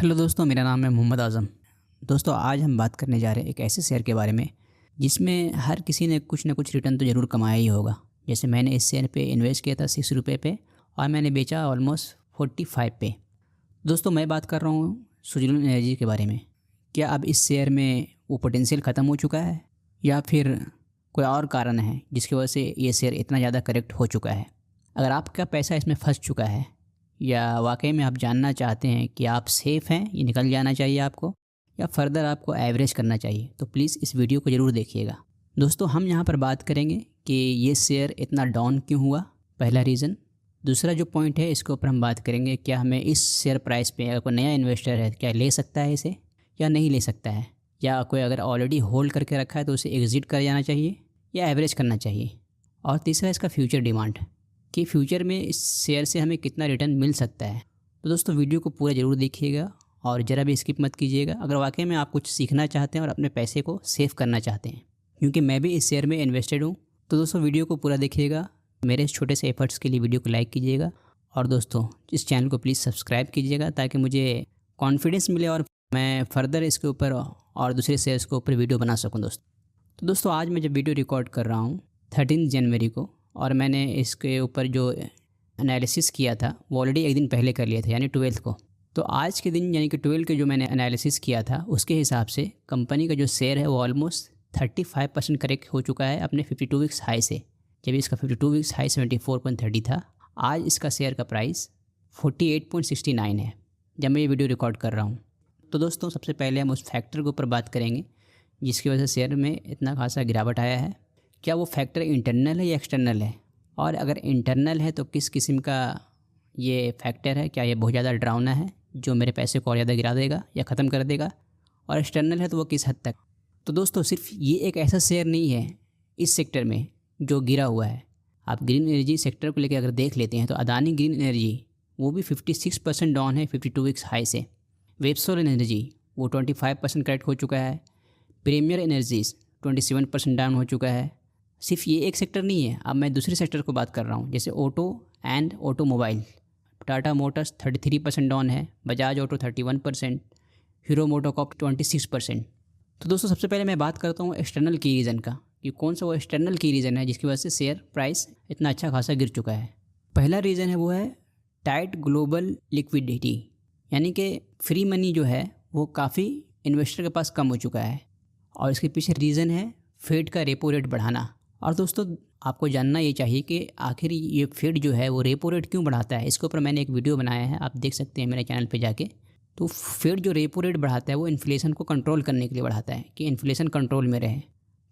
Hello दोस्तों, मेरा नाम है मोहम्मद आज़म। दोस्तों, आज हम बात करने जा रहे हैं एक ऐसे शेयर के बारे में जिसमें हर किसी ने कुछ ना कुछ रिटर्न तो ज़रूर कमाया ही होगा। जैसे मैंने इस शेयर पे इन्वेस्ट किया था 6 रुपये पे और मैंने बेचा ऑलमोस्ट 45 पे। दोस्तों, मैं बात कर रहा हूँ सुजुलॉन एनर्जी के बारे में। क्या अब इस शेयर में वो पोटेंशियल ख़त्म हो चुका है या फिर कोई और कारण है जिसकी वजह से ये शेयर इतना ज़्यादा करेक्ट हो चुका है? अगर आपका पैसा इसमें फंस चुका है या वाकई में आप जानना चाहते हैं कि आप सेफ़ हैं, ये निकल जाना चाहिए आपको, या फर्दर आपको एवरेज करना चाहिए, तो प्लीज़ इस वीडियो को ज़रूर देखिएगा। दोस्तों, हम यहाँ पर बात करेंगे कि ये शेयर इतना डाउन क्यों हुआ, पहला रीज़न। दूसरा जो पॉइंट है, इसके ऊपर हम बात करेंगे क्या हमें इस शेयर प्राइस पे अगर कोई नया इन्वेस्टर है क्या ले सकता है इसे या नहीं ले सकता है, या कोई अगर ऑलरेडी होल्ड करके रखा है तो उसे एग्ज़िट कर जाना चाहिए या एवरेज करना चाहिए। और तीसरा इसका फ्यूचर डिमांड कि फ्यूचर में इस शेयर से हमें कितना रिटर्न मिल सकता है। तो दोस्तों, वीडियो को पूरा ज़रूर देखिएगा और ज़रा भी स्किप मत कीजिएगा अगर वाकई में आप कुछ सीखना चाहते हैं और अपने पैसे को सेव करना चाहते हैं, क्योंकि मैं भी इस शेयर में इन्वेस्टेड हूँ। तो दोस्तों, वीडियो को पूरा देखिएगा। मेरे इस छोटे से एफर्ट्स के लिए वीडियो को लाइक कीजिएगा और दोस्तों इस चैनल को प्लीज़ सब्सक्राइब कीजिएगा ताकि मुझे कॉन्फिडेंस मिले और मैं फ़र्दर इसके ऊपर और दूसरे शेयर्स के ऊपर वीडियो बना सकूँ। दोस्तों, आज मैं जब वीडियो रिकॉर्ड कर रहा हूँ 13 जनवरी को, और मैंने इसके ऊपर जो एनालिसिस किया था वो ऑलरेडी एक दिन पहले कर लिया था, यानी 12 को। तो आज के दिन यानी कि 12 के जो मैंने एनालिसिस किया था उसके हिसाब से कंपनी का जो शेयर है वो ऑलमोस्ट 35% करेक्ट हो चुका है अपने 52 वीक्स हाई से। जब इसका 52 वीक्स हाई 74.30 था, आज इसका शेयर का प्राइस 48.69 है जब मैं ये वीडियो रिकॉर्ड कर रहा हूँ। तो दोस्तों, सबसे पहले हम उस फैक्टर के ऊपर बात करेंगे जिसकी वजह से शेयर में इतना खासा गिरावट आया है। क्या वो फैक्टर इंटरनल है या एक्सटर्नल है, और अगर इंटरनल है तो किस किस्म का ये फैक्टर है? क्या ये बहुत ज़्यादा डरावना है जो मेरे पैसे को और ज़्यादा गिरा देगा या ख़त्म कर देगा, और एक्सटर्नल है तो वो किस हद तक? तो दोस्तों, सिर्फ ये एक ऐसा शेयर नहीं है इस सेक्टर में जो गिरा हुआ है। आप ग्रीन एनर्जी सेक्टर को लेकर अगर देख लेते हैं तो अदानी ग्रीन एनर्जी वो भी 56% डाउन है 52 वीक्स हाई से। वेबसोल एनर्जी वो 25% करेक्ट हो चुका है। प्रीमियर एनर्जीज 27% डाउन हो चुका है। सिर्फ ये एक सेक्टर नहीं है, अब मैं दूसरे सेक्टर को बात कर रहा हूँ, जैसे auto and automobile. Tata Motors 33% down है, बजाज ऑटो 31%, हीरो मोटोकॉर्प 26%। तो दोस्तों, सबसे पहले मैं बात करता हूँ एक्सटर्नल की रीज़न का कि कौन सा वो एक्सटर्नल की रीज़न है जिसकी वजह से शेयर प्राइस इतना अच्छा खासा गिर चुका है। पहला रीज़न है वो है टाइट ग्लोबल लिक्विडिटी, यानी कि फ्री मनी जो है वो काफ़ी इन्वेस्टर के पास कम हो चुका है, और इसके पीछे रीज़न है फेड का रेपो रेट बढ़ाना। और दोस्तों, आपको जानना ये चाहिए कि आखिर ये फेड जो है वो रेपो रेट क्यों बढ़ाता है। इसके ऊपर मैंने एक वीडियो बनाया है, आप देख सकते हैं मेरे चैनल पे जाके। तो फेड जो रेपो रेट बढ़ाता है वो इन्फ्लेशन को कंट्रोल करने के लिए बढ़ाता है कि इन्फ्लेशन कंट्रोल में रहे,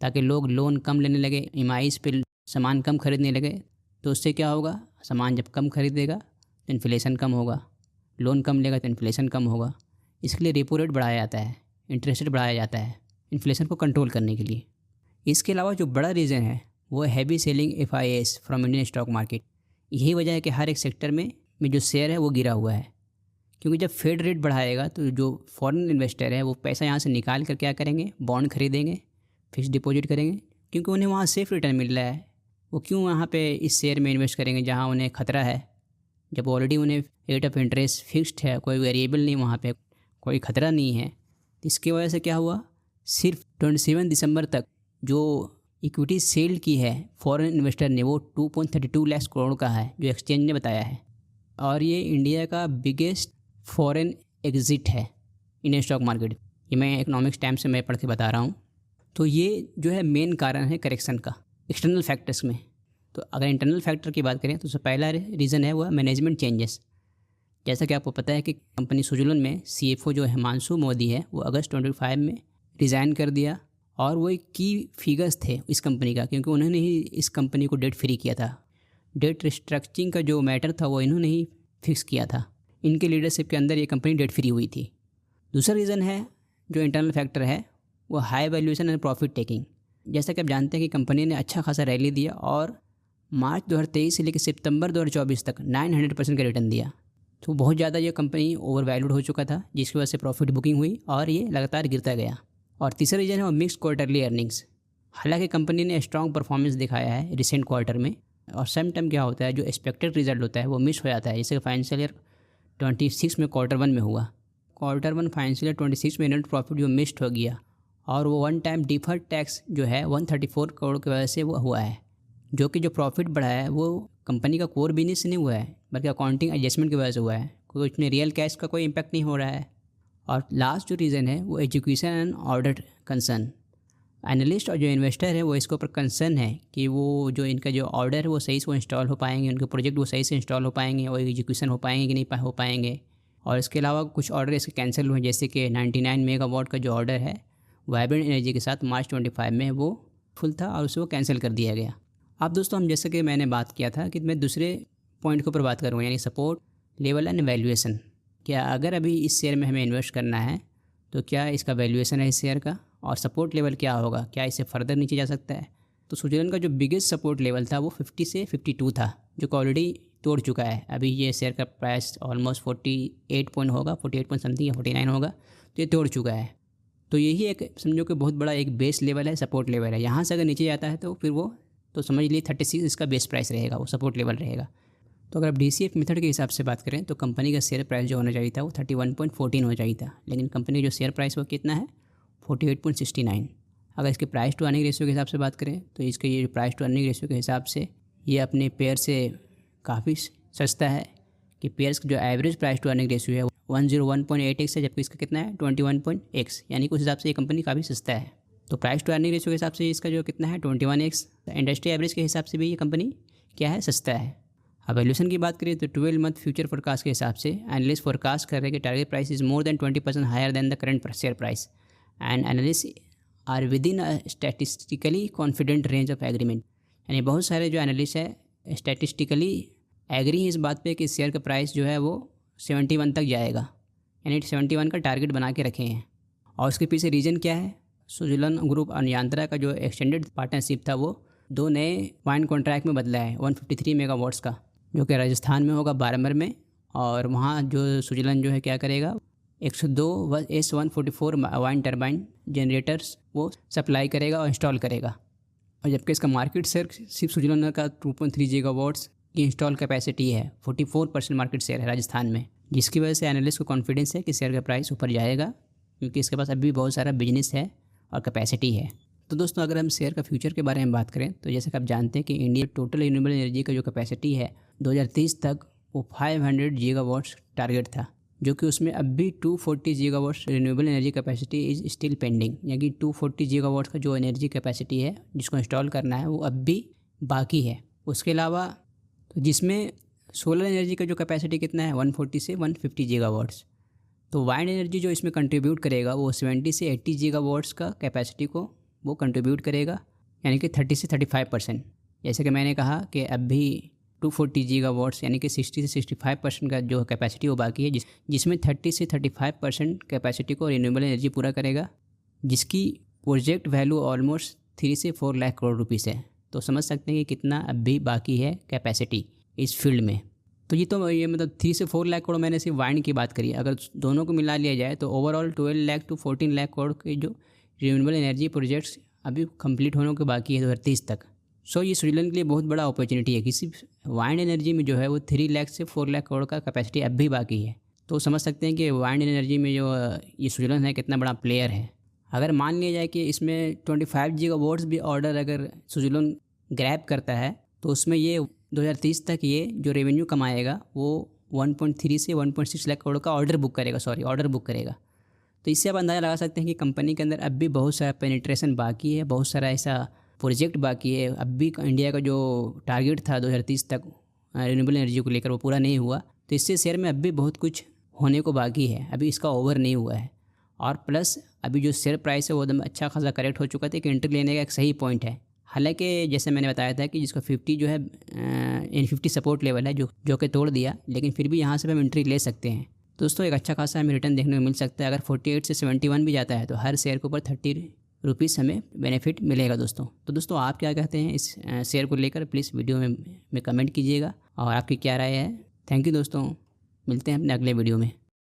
ताकि लोग लोन कम लेने लगे, ईएमआईज़ पे सामान कम खरीदने लगे। तो उससे क्या होगा, सामान जब कम खरीदेगा तो इन्फ्लेशन कम होगा, लोन कम लेगा तो इन्फ्लेशन कम होगा। इसके लिए रेपो रेट बढ़ाया जाता है, इंटरेस्ट रेट बढ़ाया जाता है इन्फ्लेशन को कंट्रोल करने के लिए। इसके अलावा जो बड़ा रीज़न है वो heavy selling FIS from Indian stock market. यही वजह है कि हर एक सेक्टर में जो शेयर है वो गिरा हुआ है, क्योंकि जब फेड रेट बढ़ाएगा तो जो फॉरेन इन्वेस्टर है वो पैसा यहाँ से निकाल कर क्या करेंगे, बॉन्ड खरीदेंगे, फिक्स डिपॉजिट करेंगे, क्योंकि उन्हें वहाँ सेफ रिटर्न मिल रहा है। वो क्यों वहाँ पे इस शेयर में इन्वेस्ट करेंगे जहाँ उन्हें खतरा है, जब ऑलरेडी उन्हें रेट ऑफ इंटरेस्ट फिक्स्ड है, कोई वेरिएबल नहीं, वहाँ पे कोई ख़तरा नहीं है। इसकी वजह से क्या हुआ, सिर्फ 27 दिसंबर तक जो इक्विटी सेल की है फॉरेन इन्वेस्टर ने वो 2.32 लाख करोड़ का है, जो एक्सचेंज ने बताया है। और ये इंडिया का बिगेस्ट फॉरेन एग्जिट है इंडियन स्टॉक मार्केट। ये मैं इकोनॉमिक्स टाइम से मैं पढ़ के बता रहा हूँ। तो ये जो है मेन कारण है करेक्शन का एक्सटर्नल फैक्टर्स में। तो अगर इंटरनल फैक्टर की बात करें तो सबसे पहला रीज़न है वो मैनेजमेंट चेंजेस। जैसा कि आपको पता है कि कंपनी सुजुलॉन में CFO जो हिमांशु मोदी है वो अगस्त 25 में रिज़ाइन कर दिया, और वो एक की फिगर्स थे इस कंपनी का, क्योंकि उन्होंने ही इस कंपनी को डेट फ्री किया था। डेट रिस्ट्रक्चरिंग का जो मैटर था वो इन्होंने ही फिक्स किया था। इनके लीडरशिप के अंदर ये कंपनी डेट फ्री हुई थी। दूसरा रीज़न है जो इंटरनल फैक्टर है वो high valuation and profit taking. जैसा कि आप जानते हैं कि कंपनी ने अच्छा खासा रैली दिया और मार्च 2023 से लेकर सितंबर 2024 तक 900% का रिटर्न दिया। तो बहुत ज़्यादा ये कंपनी ओवर वैल्यूड हो चुका था, जिसकी वजह से प्रॉफिट बुकिंग हुई और ये लगातार गिरता गया। और तीसरा रीज़न है वो मिक्स क्वार्टरली अर्निंग्स। हालांकि कंपनी ने स्ट्रॉन्ग परफॉर्मेंस दिखाया है रिसेंट क्वार्टर में, और सेम टाइम क्या होता है जो एक्सपेक्टेड रिजल्ट होता है वो मिस हो जाता है, जैसे फाइनेंशियल ईयर 26 में Q1 में हुआ। Q1 फाइनेंशियल ईयर 26 में नेट प्रॉफिट जो मिस्ड हो गया, और वो वन टाइम डिफर्ड टैक्स जो है 134 करोड़ की वजह से वो हुआ है, जो कि जो प्रॉफिट बढ़ा है वो कंपनी का कोर बिजनेस नहीं हुआ है बल्कि अकाउंटिंग एडजस्टमेंट की वजह से हुआ है, क्योंकि उसमें रियल कैश का कोई इम्पैक्ट नहीं हो रहा है। और लास्ट जो रीज़न है वो education and audit concern. Analyst और जो इन्वेस्टर है वो इसके ऊपर कंसर्न है कि वो जो इनका जो ऑर्डर है वो सही से वो इंस्टॉल हो पाएंगे, उनके प्रोजेक्ट वो सही से इंस्टॉल हो पाएंगे और एजुकेशन हो पाएंगे कि नहीं हो पाएंगे। और इसके अलावा कुछ ऑर्डर इसके कैंसिल हुए, जैसे कि 99 मेगावाट का जो ऑर्डर है वाइब्रेंट एनर्जी के साथ मार्च 25 में वो फुल था और उसे वो कैंसिल कर दिया गया। अब दोस्तों हम जैसे कि मैंने बात किया था कि मैं दूसरे पॉइंट के ऊपर बात करूँगा, यानी सपोर्ट लेवल एंड वैल्यूएशन। क्या अगर अभी इस शेयर में हमें इन्वेस्ट करना है तो क्या इसका वैल्यूएशन है इस शेयर का, और सपोर्ट लेवल क्या होगा, क्या इससे फर्दर नीचे जा सकता है। तो स्विट्जरलैंड का जो बिगेस्ट सपोर्ट लेवल था वो 50 से 52 था, जो कि ऑलरेडी तोड़ चुका है। अभी ये शेयर का प्राइस ऑलमोस्ट 48 पॉइंट होगा, 48 पॉइंट समथिंग या 49 होगा, तो ये तोड़ चुका है। तो यही एक समझो कि बहुत बड़ा एक बेस लेवल है, सपोर्ट लेवल है। यहाँ से अगर नीचे जाता है तो फिर वो तो समझ लीजिए 36 इसका बेस प्राइस रहेगा, वो सपोर्ट लेवल रहेगा। तो अगर आप DCF मेथड के हिसाब से बात करें तो कंपनी का शेयर प्राइस जो होना चाहिए था वो 31.14 होना चाहिए था, लेकिन कंपनी का जो शेयर प्राइस वो कितना है 48.69। अगर इसके प्राइस टू अर्निंग रेशियो के हिसाब से बात करें तो इसके ये प्राइस टू अर्निंग रेशियो के हिसाब से ये अपने पेयर से काफ़ी सस्ता है, कि पेयर्स जो average price to earning ratio है 101.8x है, जबकि इसका कितना है 21.x, यानी कि उस हिसाब से ये कंपनी काफ़ी सस्ता है। तो प्राइस टू अर्निंग रेशियो के हिसाब से इसका जो कितना है 21x, इंडस्ट्री एवरेज के हिसाब से भी ये कंपनी क्या है, सस्ता है। अब वैल्यूएशन की बात करें तो 12 मंथ फ्यूचर फोरकास्ट के हिसाब से एनालिस्ट फोरकास्ट कर रहे हैं कि target price is more than 20% higher than the current share price, and analyst are within a statistically confident range of agreement. यानी बहुत सारे जो एनालिस्ट है स्टैटिस्टिकली एग्री है इस बात पे कि शेयर का प्राइस जो है वो 71 तक जाएगा, यानी 71 का टारगेट बना के रखे हैं। और उसके पीछे रीज़न क्या है, स्विट्जरलैंड ग्रुप और यांत्रा का जो एक्सटेंडेड पार्टनरशिप था वो 2 नए वाइन कॉन्ट्रैक्ट में बदला है 153 मेगावाट्स का, जो कि राजस्थान में होगा बारामर में, और वहाँ जो स्विट्जरलैंड जो है क्या करेगा 102 S144 वाइन टर्बाइन जनरेटर्स वो सप्लाई करेगा और इंस्टॉल करेगा। और जबकि इसका मार्केट शेयर सिर्फ स्विट्जरलैंड का 2.3 गीगावाट्स की इंस्टॉल कैपेसिटी है, 44% मार्केट शेयर है राजस्थान में, जिसकी वजह से एनालिस्ट को कॉन्फिडेंस है कि शेयर का प्राइस ऊपर जाएगा, क्योंकि इसके पास अभी भी बहुत सारा बिजनेस है और कैपेसिटी है। तो दोस्तों अगर हम शेयर का फ्यूचर के बारे में बात करें तो जैसे कि आप जानते हैं कि इंडिया टोटल रिन्यूएबल एनर्जी का जो कैपेसिटी है 2030 तक वो 500 गीगावाट्स टारगेट था, जो कि उसमें अब भी 240 gigawatts renewable energy capacity is still pending, यानी कि 240 गीगावाट्स का जो एनर्जी कैपेसिटी है जिसको इंस्टॉल करना है वो अब भी बाकी है। उसके अलावा तो जिसमें सोलर एनर्जी का जो कैपेसिटी कितना है 140 से 150 गीगावाट्स। तो वाइंड एनर्जी जो इसमें कंट्रीब्यूट करेगा वो 70 से 80 गीगावाट्स का कैपेसिटी को वो कंट्रीब्यूट करेगा, यानी कि 30 से 35%। जैसे कि मैंने कहा कि अब भी 240 गीगावाट्स यानी कि 60 से 65% का जो कैपेसिटी वो बाकी है, जिसमें 30 से 35% कैपेसिटी को रिन्यूएबल एनर्जी पूरा करेगा, जिसकी प्रोजेक्ट वैल्यू ऑलमोस्ट 3 से 4 लाख करोड़ रुपीस है। तो समझ सकते हैं कि कितना अब भी बाकी है कैपेसिटी इस फील्ड में। तो ये मतलब 3 से 4 लाख करोड़ मैंने सिर्फ वाइंड की बात करी, अगर दोनों को मिला लिया जाए तो ओवरऑल 12 लाख टू 14 लाख करोड़ के जो रिन्यूएबल एनर्जी प्रोजेक्ट्स अभी कंप्लीट होने के बाकी है 2030 तक। सो ये स्विट्जरलैंड के लिए बहुत बड़ा अपॉर्चुनिटी है कि सिर्फ वाइंड एनर्जी में जो है वो 3 लाख से 4 लाख करोड़ का कैपेसिटी अब भी बाकी है। तो समझ सकते हैं कि वाइंड एनर्जी में जो ये स्विट्जरलैंड है कितना बड़ा प्लेयर है। अगर मान लिया जाए कि इसमें 25 गीगावाट्स भी ऑर्डर अगर स्विट्जरलैंड ग्रैब करता है तो उसमें ये 2030 तक ये जो रेवेन्यू कमाएगा वो 1.3 से 1.6 लाख करोड़ का ऑर्डर बुक करेगा। तो इससे आप अंदाज़ा लगा सकते हैं कि कंपनी के अंदर अब भी बहुत सारा पेनिट्रेशन बाकी है, बहुत सारा ऐसा प्रोजेक्ट बाकी है। अब भी इंडिया का जो टारगेट था 2030 तक रिन्यूएबल एनर्जी को लेकर वो पूरा नहीं हुआ, तो इससे शेयर में अब भी बहुत कुछ होने को बाकी है, अभी इसका ओवर नहीं हुआ है। और प्लस अभी जो शेयर प्राइस है वो एकदम अच्छा खासा करेक्ट हो चुका था कि एंट्री लेने का एक सही पॉइंट है। हालांकि जैसे मैंने बताया था कि जिसका 50 जो है इन 50 सपोर्ट लेवल है जो कि तोड़ दिया, लेकिन फिर भी यहाँ से हम एंट्री ले सकते हैं। दोस्तों एक अच्छा खासा हमें रिटर्न देखने को मिल सकता है। अगर 48 से 71 भी जाता है तो हर शेयर के ऊपर 30 रुपीज़ हमें बेनिफिट मिलेगा दोस्तों। तो दोस्तों आप क्या कहते हैं इस शेयर को लेकर, प्लीज़ वीडियो में कमेंट कीजिएगा और आपकी क्या राय है। थैंक यू दोस्तों, मिलते हैं अपने अगले वीडियो में।